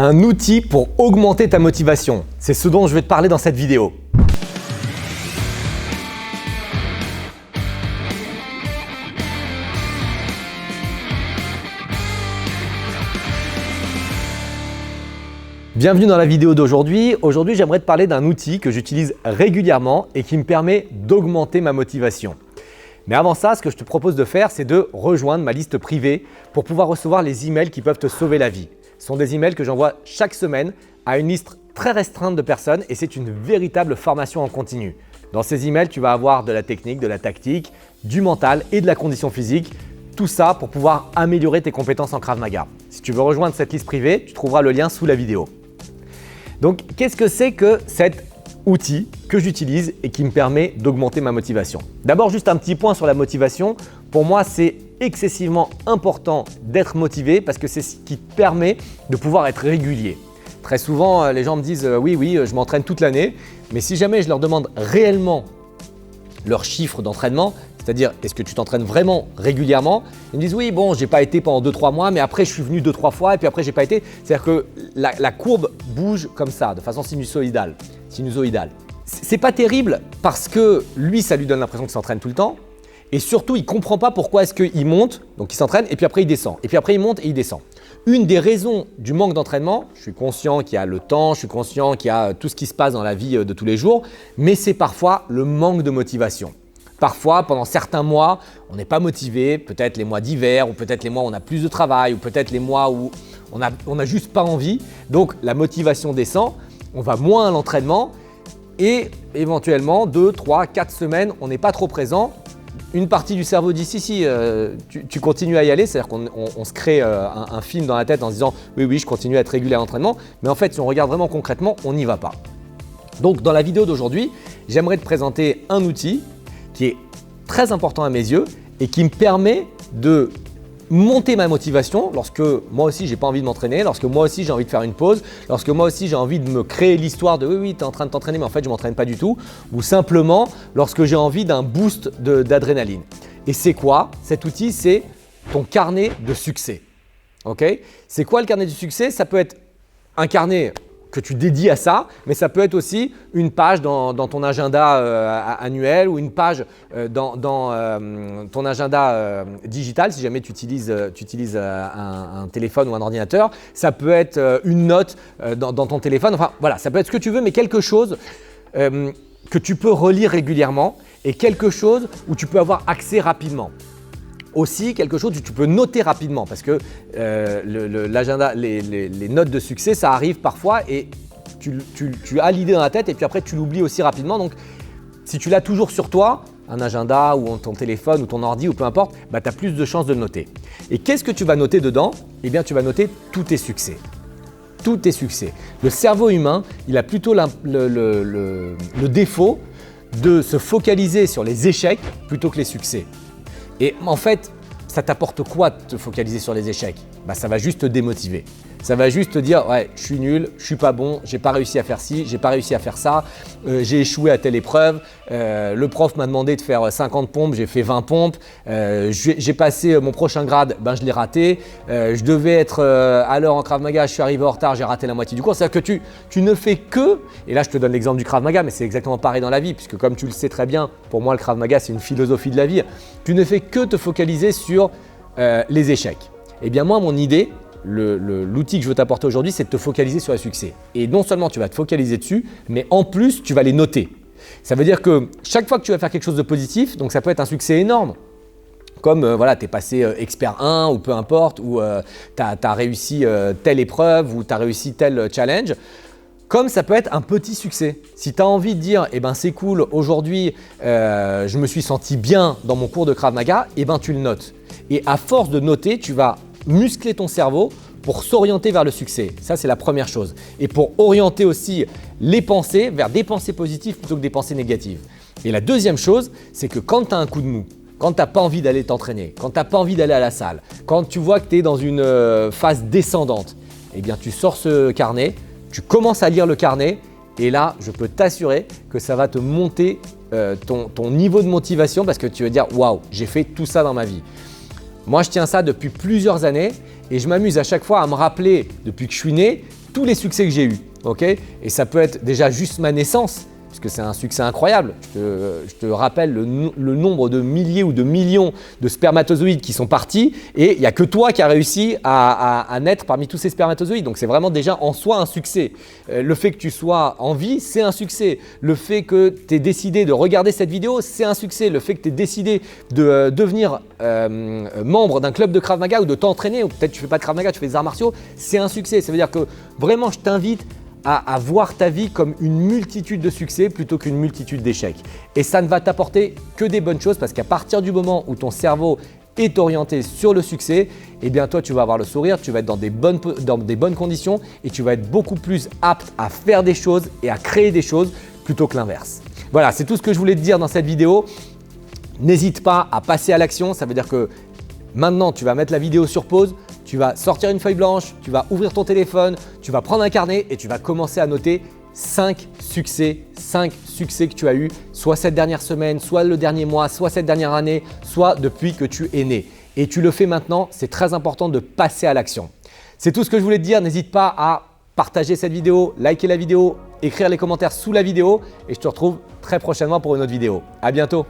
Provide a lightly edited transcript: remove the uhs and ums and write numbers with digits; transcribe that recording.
Un outil pour augmenter ta motivation. C'est ce dont je vais te parler dans cette vidéo. Bienvenue dans la vidéo d'aujourd'hui. Aujourd'hui, j'aimerais te parler d'un outil que j'utilise régulièrement et qui me permet d'augmenter ma motivation. Mais avant ça, ce que je te propose de faire, c'est de rejoindre ma liste privée pour pouvoir recevoir les emails qui peuvent te sauver la vie. Ce sont des emails que j'envoie chaque semaine à une liste très restreinte de personnes et c'est une véritable formation en continu. Dans ces emails, tu vas avoir de la technique, de la tactique, du mental et de la condition physique. Tout ça pour pouvoir améliorer tes compétences en Krav Maga. Si tu veux rejoindre cette liste privée, tu trouveras le lien sous la vidéo. Donc, qu'est-ce que c'est que cet outil que j'utilise et qui me permet d'augmenter ma motivation? D'abord, juste un petit point sur la motivation. Pour moi, c'est excessivement important d'être motivé parce que c'est ce qui te permet de pouvoir être régulier. Très souvent, les gens me disent oui, je m'entraîne toute l'année, mais si jamais je leur demande réellement leur chiffre d'entraînement, c'est-à-dire est-ce que tu t'entraînes vraiment régulièrement, ils me disent oui, bon, j'ai pas été pendant 2-3 mois, mais après je suis venu 2-3 fois et puis après j'ai pas été. C'est-à-dire que la courbe bouge comme ça, de façon sinusoïdale. C'est pas terrible parce que lui, ça lui donne l'impression qu'il s'entraîne tout le temps. Et surtout, il ne comprend pas pourquoi est-ce qu'il monte, donc il s'entraîne, et puis après il descend. Et puis après il monte et il descend. Une des raisons du manque d'entraînement, je suis conscient qu'il y a le temps, je suis conscient qu'il y a tout ce qui se passe dans la vie de tous les jours, mais c'est parfois le manque de motivation. Parfois, pendant certains mois, on n'est pas motivé, peut-être les mois d'hiver, ou peut-être les mois où on a plus de travail, ou peut-être les mois où on a juste pas envie. Donc la motivation descend, on va moins à l'entraînement, et éventuellement 2, 3, 4 semaines, on n'est pas trop présent. Une partie du cerveau dit si, tu continues à y aller, c'est-à-dire qu'on se crée un film dans la tête en se disant oui, je continue à être régulier à l'entraînement, mais en fait, si on regarde vraiment concrètement, on n'y va pas. Donc, dans la vidéo d'aujourd'hui, j'aimerais te présenter un outil qui est très important à mes yeux et qui me permet de monter ma motivation lorsque moi aussi j'ai pas envie de m'entraîner, lorsque moi aussi j'ai envie de faire une pause, lorsque moi aussi j'ai envie de me créer l'histoire de oui, tu es en train de t'entraîner mais en fait je m'entraîne pas du tout, ou simplement lorsque j'ai envie d'un boost d'adrénaline. Et c'est quoi cet outil? C'est ton carnet de succès. Ok? C'est quoi le carnet du succès? Ça peut être un carnet que tu dédies à ça, mais ça peut être aussi une page dans ton agenda annuel ou une page dans ton agenda digital si jamais tu utilises un téléphone ou un ordinateur. Ça peut être une note dans ton téléphone. Enfin voilà, ça peut être ce que tu veux, mais quelque chose que tu peux relire régulièrement et quelque chose où tu peux avoir accès rapidement. Aussi quelque chose que tu peux noter rapidement parce que l'agenda, les notes de succès, ça arrive parfois et tu as l'idée dans la tête et puis après tu l'oublies aussi rapidement. Donc si tu l'as toujours sur toi, un agenda ou ton téléphone ou ton ordi ou peu importe, tu as plus de chances de le noter. Et qu'est-ce que tu vas noter dedans? Eh bien, tu vas noter tous tes succès. Tous tes succès. Le cerveau humain, il a plutôt le défaut de se focaliser sur les échecs plutôt que les succès. Et en fait, ça t'apporte quoi de te focaliser sur les échecs? Ça va juste te démotiver. Ça va juste te dire ouais, je suis nul, je suis pas bon, j'ai pas réussi à faire ci, j'ai pas réussi à faire ça, j'ai échoué à telle épreuve, le prof m'a demandé de faire 50 pompes, j'ai fait 20 pompes, j'ai passé mon prochain grade, je l'ai raté, je devais être à l'heure en Krav Maga, je suis arrivé en retard, j'ai raté la moitié du cours. C'est-à-dire que tu ne fais que, et là je te donne l'exemple du Krav Maga, mais c'est exactement pareil dans la vie, puisque comme tu le sais très bien, pour moi le Krav Maga c'est une philosophie de la vie, tu ne fais que te focaliser sur les échecs. Eh bien moi mon idée, l'outil que je veux t'apporter aujourd'hui, c'est de te focaliser sur les succès. Et non seulement tu vas te focaliser dessus, mais en plus tu vas les noter. Ça veut dire que chaque fois que tu vas faire quelque chose de positif, donc ça peut être un succès énorme, comme tu es passé expert 1 ou peu importe, ou tu as réussi telle épreuve ou tu as réussi tel challenge. Comme ça peut être un petit succès. Si tu as envie de dire c'est cool, aujourd'hui je me suis senti bien dans mon cours de Krav Maga, tu le notes. Et à force de noter, tu vas muscler ton cerveau pour s'orienter vers le succès. Ça, c'est la première chose. Et pour orienter aussi les pensées vers des pensées positives plutôt que des pensées négatives. Et la deuxième chose, c'est que quand tu as un coup de mou, quand tu n'as pas envie d'aller t'entraîner, quand tu n'as pas envie d'aller à la salle, quand tu vois que tu es dans une phase descendante, tu sors ce carnet, tu commences à lire le carnet et là, je peux t'assurer que ça va te monter ton niveau de motivation parce que tu vas dire « Waouh, j'ai fait tout ça dans ma vie ». Moi, je tiens ça depuis plusieurs années et je m'amuse à chaque fois à me rappeler depuis que je suis né tous les succès que j'ai eus. Okay, et ça peut être déjà juste ma naissance, puisque c'est un succès incroyable. Je te rappelle le nombre de milliers ou de millions de spermatozoïdes qui sont partis et il n'y a que toi qui as réussi à naître parmi tous ces spermatozoïdes. Donc c'est vraiment déjà en soi un succès. Le fait que tu sois en vie, c'est un succès. Le fait que tu aies décidé de regarder cette vidéo, c'est un succès. Le fait que tu aies décidé de devenir membre d'un club de Krav Maga ou de t'entraîner, ou peut-être tu ne fais pas de Krav Maga, tu fais des arts martiaux, c'est un succès. Ça veut dire que vraiment je t'invite à voir ta vie comme une multitude de succès plutôt qu'une multitude d'échecs. Et ça ne va t'apporter que des bonnes choses parce qu'à partir du moment où ton cerveau est orienté sur le succès, eh bien toi tu vas avoir le sourire, tu vas être dans des bonnes conditions et tu vas être beaucoup plus apte à faire des choses et à créer des choses plutôt que l'inverse. Voilà, c'est tout ce que je voulais te dire dans cette vidéo. N'hésite pas à passer à l'action, ça veut dire que maintenant tu vas mettre la vidéo sur pause, tu vas sortir une feuille blanche, tu vas ouvrir ton téléphone, tu vas prendre un carnet et tu vas commencer à noter 5 succès que tu as eus, soit cette dernière semaine, soit le dernier mois, soit cette dernière année, soit depuis que tu es né. Et tu le fais maintenant, c'est très important de passer à l'action. C'est tout ce que je voulais te dire, n'hésite pas à partager cette vidéo, liker la vidéo, écrire les commentaires sous la vidéo et je te retrouve très prochainement pour une autre vidéo. À bientôt.